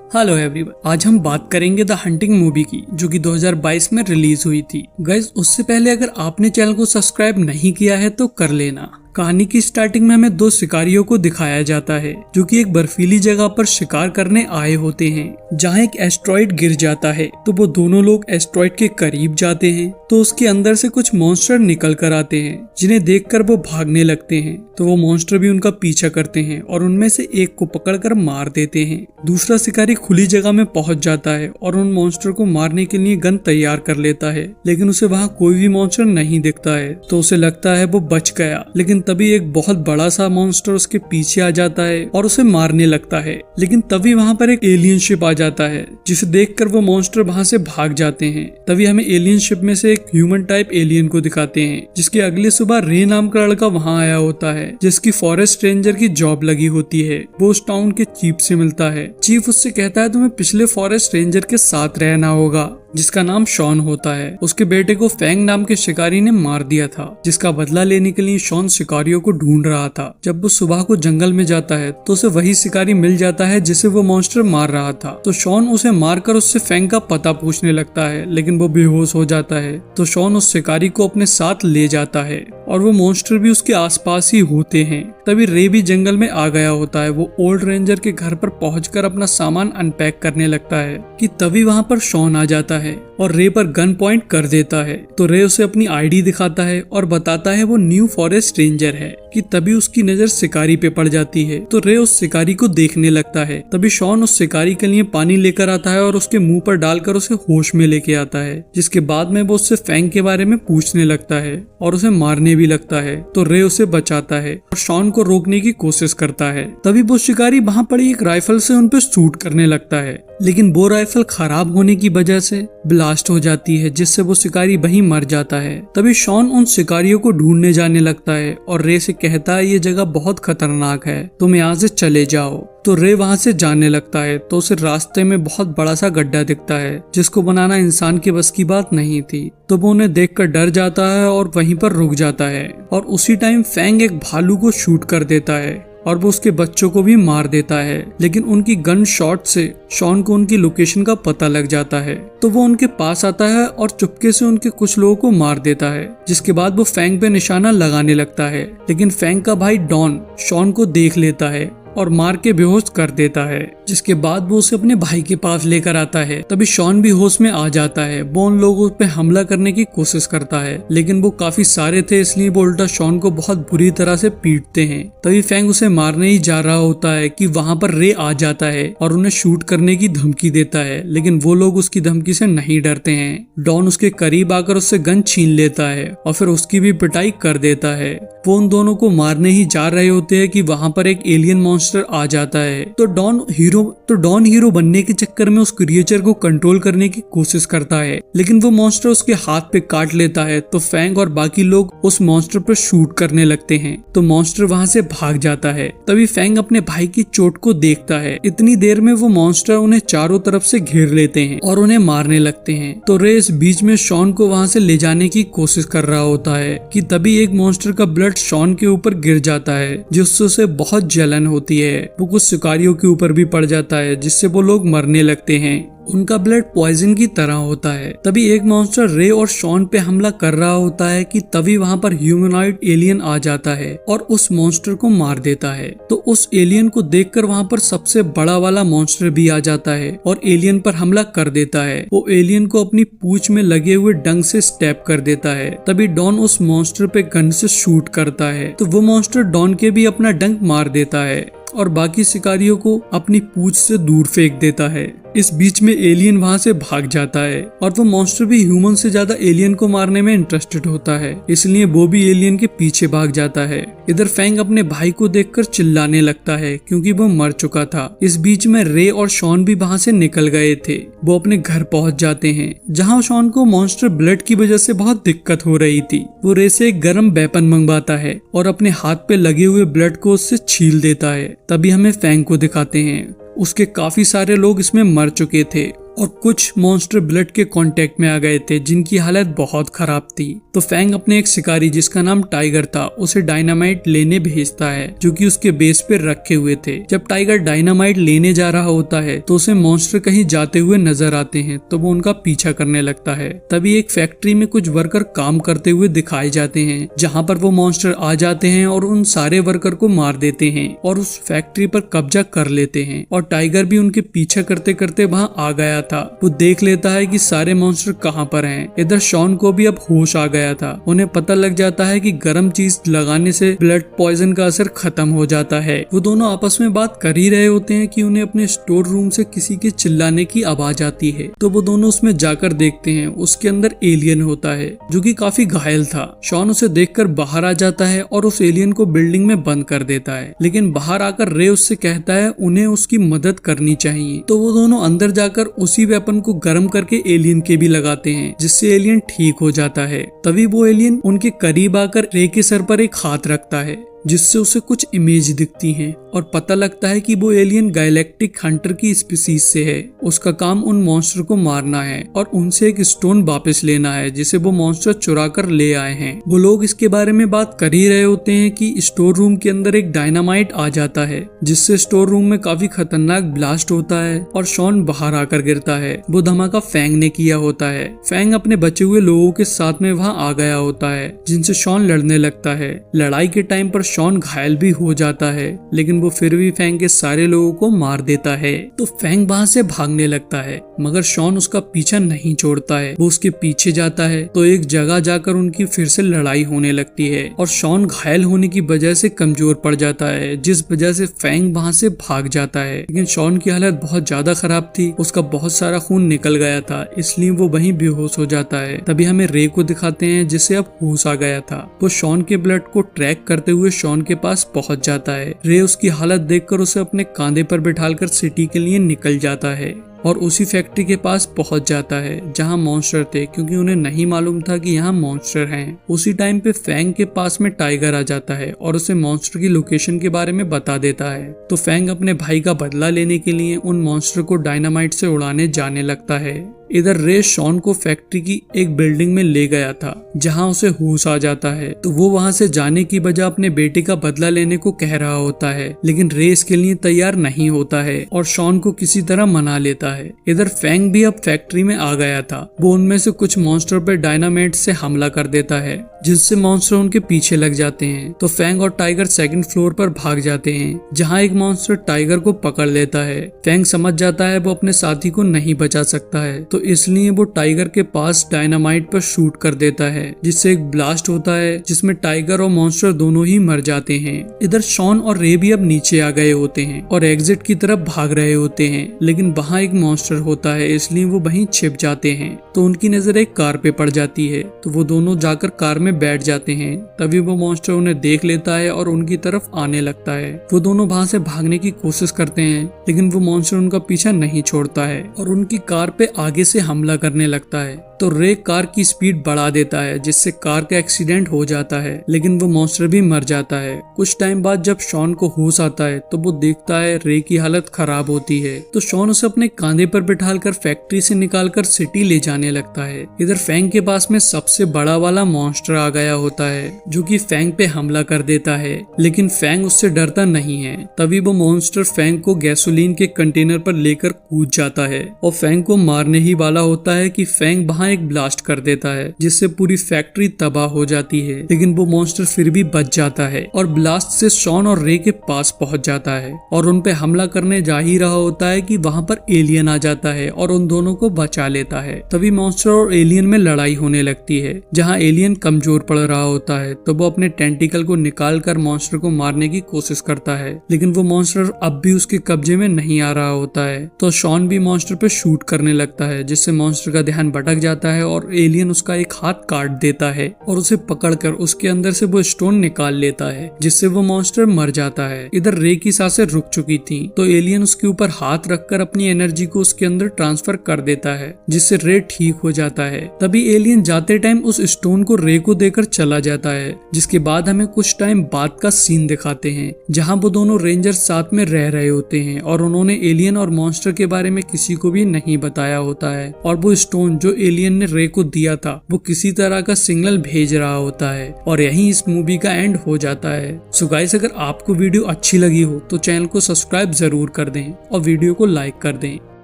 Hello everyone, आज हम बात करेंगे द हंटिंग मूवी की, जो कि 2022 में रिलीज हुई थी। गाइस, उससे पहले अगर आपने चैनल को सब्सक्राइब नहीं किया है तो कर लेना। कहानी की स्टार्टिंग में हमें दो शिकारियों को दिखाया जाता है जो कि एक बर्फीली जगह पर शिकार करने आए होते हैं, जहां एक एस्ट्रॉइड गिर जाता है। तो वो दोनों लोग एस्ट्रॉइड के करीब जाते हैं तो उसके अंदर से कुछ मॉन्स्टर निकल कर आते हैं, जिन्हें देखकर वो भागने लगते हैं। तो वो मॉन्स्टर भी उनका पीछा करते हैं और उनमें से एक को पकड़कर मार देते हैं। दूसरा शिकारी खुली जगह में पहुंच जाता है और उन मॉन्स्टर को मारने के लिए गन तैयार कर लेता है, लेकिन उसे वहां कोई भी मॉन्स्टर नहीं दिखता है। तो उसे लगता है वो बच गया, लेकिन तभी एक बहुत बड़ा सा मॉन्स्टर उसके पीछे आ जाता है और उसे मारने लगता है। लेकिन तभी वहां पर एक एलियन शिप आ जाता है, जिसे देखकर वो मॉन्स्टर वहां से भाग जाते हैं। तभी हमें एलियन शिप में से एक ह्यूमन टाइप एलियन को दिखाते हैं, जिसकी अगली सुबह रे नाम का लड़का वहां आया होता है, जिसकी फॉरेस्ट रेंजर की जॉब लगी होती है। वो उस टाउन के चीफ से मिलता है। चीफ उससे कहता है तुम्हें पिछले फॉरेस्ट रेंजर के साथ रहना होगा, जिसका नाम शॉन होता है। उसके बेटे को फैंग नाम के शिकारी ने मार दिया था, जिसका बदला लेने के लिए शॉन शिकारियों को ढूंढ रहा था। जब वो सुबह को जंगल में जाता है तो उसे वही शिकारी मिल जाता है जिसे वो मॉन्स्टर मार रहा था। तो शॉन उसे मारकर उससे फैंग का पता पूछने लगता है, लेकिन वो बेहोश हो जाता है। तो शॉन उस शिकारी को अपने साथ ले जाता है और वो मॉन्स्टर भी उसके आसपास ही होते हैं। तभी रे भी जंगल में आ गया होता है। वो ओल्ड रेंजर के घर पर पहुंचकर अपना सामान अनपैक करने लगता है कि तभी वहां पर शॉन आ जाता है और रे पर गन पॉइंट कर देता है। तो रे उसे अपनी आईडी दिखाता है और बताता है वो न्यू फॉरेस्ट रेंजर है। कि तभी उसकी नजर शिकारी पे पड़ जाती है। तो रे उस शिकारी को देखने लगता है। तभी शॉन उस शिकारी के लिए पानी लेकर आता है और उसके मुंह पर डालकर उसे होश में लेके आता है, जिसके बाद में वो उससे फैंग के बारे में पूछने लगता है और उसे मारने भी लगता है। तो रे उसे बचाता है और शॉन को रोकने की कोशिश करता है। तभी वो शिकारी वहां पड़ी एक राइफल से उन पे शूट करने लगता है, लेकिन वो राइफल खराब होने की वजह से ब्लास्ट हो जाती है, जिससे वो शिकारी वहीं मर जाता है। तभी शॉन उन शिकारियों को ढूंढने जाने लगता है और रे से कहता है ये जगह बहुत खतरनाक है, तुम यहाँ से चले जाओ। तो रे वहां से जाने लगता है तो उसे रास्ते में बहुत बड़ा सा गड्ढा दिखता है, जिसको बनाना इंसान के बस की बात नहीं थी। तो वो उन्हें देखकर डर जाता है और वहीं पर रुक जाता है। और उसी टाइम फैंग एक भालू को शूट कर देता है और वो उसके बच्चों को भी मार देता है, लेकिन उनकी गन शॉट से शॉन को उनकी लोकेशन का पता लग जाता है। तो वो उनके पास आता है और चुपके से उनके कुछ लोगों को मार देता है, जिसके बाद वो फैंग पे निशाना लगाने लगता है। लेकिन फैंग का भाई डॉन शॉन को देख लेता है और मार के बेहोश कर देता है, जिसके बाद वो उसे अपने भाई के पास लेकर आता है। तभी शॉन भी होश में आ जाता है। वो उन लोगों पे हमला करने की कोशिश करता है, लेकिन वो काफी सारे थे, इसलिए वो उल्टा शॉन को बहुत बुरी तरह से पीटते हैं। तभी फैंग उसे मारने ही जा रहा होता है कि वहां पर रे आ जाता है और उन्हें शूट करने की धमकी देता है, लेकिन वो लोग उसकी धमकी से नहीं डरते हैं। डॉन उसके करीब आकर उससे गन छीन लेता है और फिर उसकी भी पिटाई कर देता है। वो उन दोनों को मारने ही जा रहे होते हैं कि वहां पर एक एलियन मॉन्स्टर आ जाता है। तो डॉन हीरो बनने के चक्कर में उस क्रिएचर को कंट्रोल करने की कोशिश करता है, लेकिन वो मॉन्स्टर उसके हाथ पे काट लेता है। तो फैंग और बाकी लोग उस मॉन्स्टर पर शूट करने लगते हैं, तो मॉन्स्टर वहां से भाग जाता है। तभी फैंग अपने भाई की चोट को देखता है। इतनी देर में वो मॉन्स्टर उन्हें चारों तरफ से घेर लेते हैं और उन्हें मारने लगते हैं। तो रे इस बीच में शॉन को वहां से ले जाने की कोशिश कर रहा होता है कि तभी एक मॉन्स्टर का ब्लड शॉन के ऊपर गिर जाता है, जिससे उसे बहुत जलन होती है। वो कुछ शिकारियों के ऊपर भी पड़ जाता है, जिससे वो लोग मरने लगते हैं। उनका ब्लड पॉइजन की तरह होता है। तभी एक मॉन्स्टर रे और शॉन पे हमला कर रहा होता है कि तभी वहां पर ह्यूमनॉइड एलियन आ जाता है और उस मॉन्स्टर को मार देता है। तो उस एलियन को देखकर वहां पर सबसे बड़ा वाला मॉन्स्टर भी आ जाता है और एलियन पर हमला कर देता है। वो एलियन को अपनी पूंछ में लगे हुए डंक से स्टैप कर देता है। तभी डॉन उस मॉन्स्टर पे गन से शूट करता है, तो वो मॉन्स्टर डॉन के भी अपना डंक मार देता है और बाकी शिकारियों को अपनी पूंछ से दूर फेंक देता है। इस बीच में एलियन वहां से भाग जाता है और वो मॉन्स्टर भी ह्यूमन से ज्यादा एलियन को मारने में इंटरेस्टेड होता है, इसलिए वो भी एलियन के पीछे भाग जाता है। इधर फैंग अपने भाई को देखकर चिल्लाने लगता है क्योंकि वो मर चुका था। इस बीच में रे और शॉन भी वहां से निकल गए थे। वो अपने घर पहुंच जाते हैं, जहां शॉन को मॉन्स्टर ब्लड की वजह से बहुत दिक्कत हो रही थी। वो रे से एक गर्म वेपन मंगवाता है और अपने हाथ पे लगे हुए ब्लड को उससे छील देता है। तभी हमें फैंग को दिखाते हैं। उसके काफी सारे लोग इसमें मर चुके थे और कुछ मॉन्स्टर ब्लड के कांटेक्ट में आ गए थे जिनकी हालत बहुत खराब थी। तो फैंग अपने एक शिकारी जिसका नाम टाइगर था उसे डायनामाइट लेने भेजता है जो कि उसके बेस पे रखे हुए थे। जब टाइगर डायनामाइट लेने जा रहा होता है तो उसे मॉन्स्टर कहीं जाते हुए नजर आते हैं, तो वो उनका पीछा करने लगता है। तभी एक फैक्ट्री में कुछ वर्कर काम करते हुए दिखाए जाते हैं जहाँ पर वो मॉन्स्टर आ जाते हैं और उन सारे वर्कर को मार देते हैं और उस फैक्ट्री पर कब्जा कर लेते हैं। और टाइगर भी उनके पीछा करते करते वहाँ आ गया था। वो देख लेता है कि सारे मॉन्स्टर कहाँ पर हैं। इधर शॉन को भी अब होश आ गया था। उन्हें पता लग जाता है कि गर्म चीज लगाने से ब्लड पॉइजन का असर खत्म हो जाता है। वो दोनों आपस में बात कर ही रहे होते हैं कि उन्हें अपने स्टोर रूम से किसी के चिल्लाने की आवाज आती है। तो वो दोनों उसमें जाकर देखते हैं। उसके अंदर एलियन होता है जो कि काफी घायल था। शॉन उसे देखकर बाहर आ जाता है और उस एलियन को बिल्डिंग में बंद कर देता है, लेकिन बाहर आकर रे उससे कहता है उन्हें उसकी मदद करनी चाहिए। तो वो दोनों अंदर जाकर उसी वेपन को गर्म करके एलियन के भी लगाते हैं जिससे एलियन ठीक हो जाता है। तभी वो एलियन उनके करीब आकर रे के सर पर एक हाथ रखता है जिससे उसे कुछ इमेज दिखती हैं और पता लगता है कि वो एलियन गैलेक्टिक हंटर की स्पीसीज से है। उसका काम उन मॉन्स्टर को मारना है और उनसे एक स्टोन वापस लेना है जिसे वो मॉन्स्टर चुरा कर ले आए हैं। वो लोग इसके बारे में बात कर ही रहे होते हैं कि स्टोर रूम के अंदर एक डायनामाइट आ जाता है जिससे स्टोर रूम में काफी खतरनाक ब्लास्ट होता है और शॉन बाहर आकर गिरता है। वो धमाका फैंग ने किया होता है। फैंग अपने बचे हुए लोगों के साथ में वहाँ आ गया होता है जिनसे शॉन लड़ने लगता है। लड़ाई के टाइम पर शॉन घायल भी हो जाता है, लेकिन वो फिर भी फैंग के सारे लोगों को मार देता है। तो फैंग वहाँ से भागने लगता है मगर शॉन उसका पीछा नहीं छोड़ता है। वो उसके पीछे जाता है तो एक जगह जाकर उनकी फिर से लड़ाई होने लगती है और शॉन घायल होने की वजह से कमजोर पड़ जाता है, जिस वजह से फैंग वहाँ से भाग जाता है। लेकिन शॉन की हालत बहुत ज्यादा खराब थी, उसका बहुत सारा खून निकल गया था, इसलिए वो वहीं बेहोश हो जाता है। तभी हमें रे को दिखाते हैं जिसे अब होश आ गया था। वो शॉन के ब्लड को ट्रैक करते हुए शॉन के पास पहुंच जाता है। रे उसकी हालत देखकर उसे अपने कांधे पर बिठाकर सिटी के लिए निकल जाता है और उसी फैक्ट्री के पास पहुंच जाता है जहां मॉन्स्टर थे, क्योंकि उन्हें नहीं मालूम था कि यहाँ मॉन्स्टर हैं। उसी टाइम पे फैंग के पास में टाइगर आ जाता है और उसे मॉन्स्टर की लोकेशन के बारे में बता देता है। तो फैंग अपने भाई का बदला लेने के लिए उन मॉन्स्टर को डायनामाइट से उड़ाने जाने लगता है। इधर रे शॉन को फैक्ट्री की एक बिल्डिंग में ले गया था जहां उसे होश आ जाता है। तो वो वहां से जाने की बजाय अपने बेटे का बदला लेने को कह रहा होता है, लेकिन रे इसके लिए तैयार नहीं होता है और शॉन को किसी तरह मना लेता है। इधर फैंग भी अब फैक्ट्री में आ गया था। वो उनमें से कुछ मॉन्स्टर पर डायनामाइट से हमला कर देता है जिससे मॉन्स्टर उनके पीछे लग जाते हैं। तो फैंग और टाइगर सेकंड फ्लोर पर भाग जाते हैं जहाँ एक मॉन्स्टर टाइगर को पकड़ लेता है। फैंग समझ जाता है वो अपने साथी को नहीं बचा सकता है, तो इसलिए वो टाइगर के पास डायनामाइट पर शूट कर देता है जिससे एक ब्लास्ट होता है जिसमें टाइगर और मॉन्स्टर दोनों ही मर जाते हैं। इधर शॉन और रे भी अब नीचे आ गए होते हैं और एग्जिट की तरफ भाग रहे होते हैं, लेकिन वहाँ एक मॉन्स्टर होता है इसलिए वो वहीं छिप जाते हैं। तो उनकी नजर एक कार पे पड़ जाती है, तो वो दोनों जाकर कार में बैठ जाते हैं। तभी वो मॉन्स्टर उन्हें देख लेता है और उनकी तरफ आने लगता है। वो दोनों वहाँ से भागने की कोशिश करते हैं, लेकिन वो मॉन्स्टर उनका पीछा नहीं छोड़ता है और उनकी कार पे आगे से हमला करने लगता है। तो रे कार की स्पीड बढ़ा देता है जिससे कार का एक्सीडेंट हो जाता है, लेकिन वो मॉन्स्टर भी मर जाता है। कुछ टाइम बाद जब शॉन को होश आता है तो वो देखता है रे की हालत खराब होती है। तो शॉन उसे अपने कांधे पर बिठाकर फैक्ट्री से निकालकर सिटी ले जाने लगता है। इधर फैंग के पास में सबसे बड़ा वाला मॉन्स्टर आ गया होता है जो कि फैंग पे हमला कर देता है, लेकिन फैंग उससे डरता नहीं है। तभी वो मॉन्स्टर फैंग को गैसोलीन के कंटेनर पर लेकर कूद जाता है और फैंग को मारने ही वाला होता है कि फैंग वहाँ एक ब्लास्ट कर देता है जिससे पूरी फैक्ट्री तबाह हो जाती है, लेकिन वो मॉन्स्टर फिर भी बच जाता है और ब्लास्ट से शॉन और रे के पास पहुंच जाता है और उन पे हमला करने जा ही रहा होता है कि वहाँ पर एलियन आ जाता है और उन दोनों को बचा लेता है। तभी मॉन्स्टर और एलियन में लड़ाई होने लगती है जहाँ एलियन कमजोर पड़ रहा होता है। तो वो अपने टेंटिकल को निकाल कर मॉन्स्टर को मारने की कोशिश करता है, लेकिन वो मॉन्स्टर अब भी उसके कब्जे में नहीं आ रहा होता है। तो शॉन भी मॉन्स्टर पे शूट करने लगता है जिससे मॉन्स्टर का ध्यान भटक जाता है और एलियन उसका एक हाथ काट देता है और उसे पकड़कर उसके अंदर से वो स्टोन निकाल लेता है, जिससे वो मॉन्स्टर मर जाता है। इधर रे की सांसें रुक चुकी थी तो एलियन उसके ऊपर हाथ रखकर अपनी एनर्जी को उसके अंदर ट्रांसफर कर देता है, जिससे रे ठीक हो जाता है। तभी एलियन जाते टाइम उस स्टोन को रे को देकर चला जाता है, जिसके बाद हमें कुछ टाइम बाद का सीन दिखाते हैं जहां वो दोनों रेंजर्स साथ में रह रहे होते हैं और उन्होंने एलियन और मॉन्स्टर के बारे में किसी को भी नहीं बताया होता है और वो स्टोन जो एलियन ने रे को दिया था वो किसी तरह का सिग्नल भेज रहा होता है और यहीं इस मूवी का एंड हो जाता है। सो गाइस, अगर आपको वीडियो अच्छी लगी हो तो चैनल को सब्सक्राइब जरूर कर दें और वीडियो को लाइक कर दें।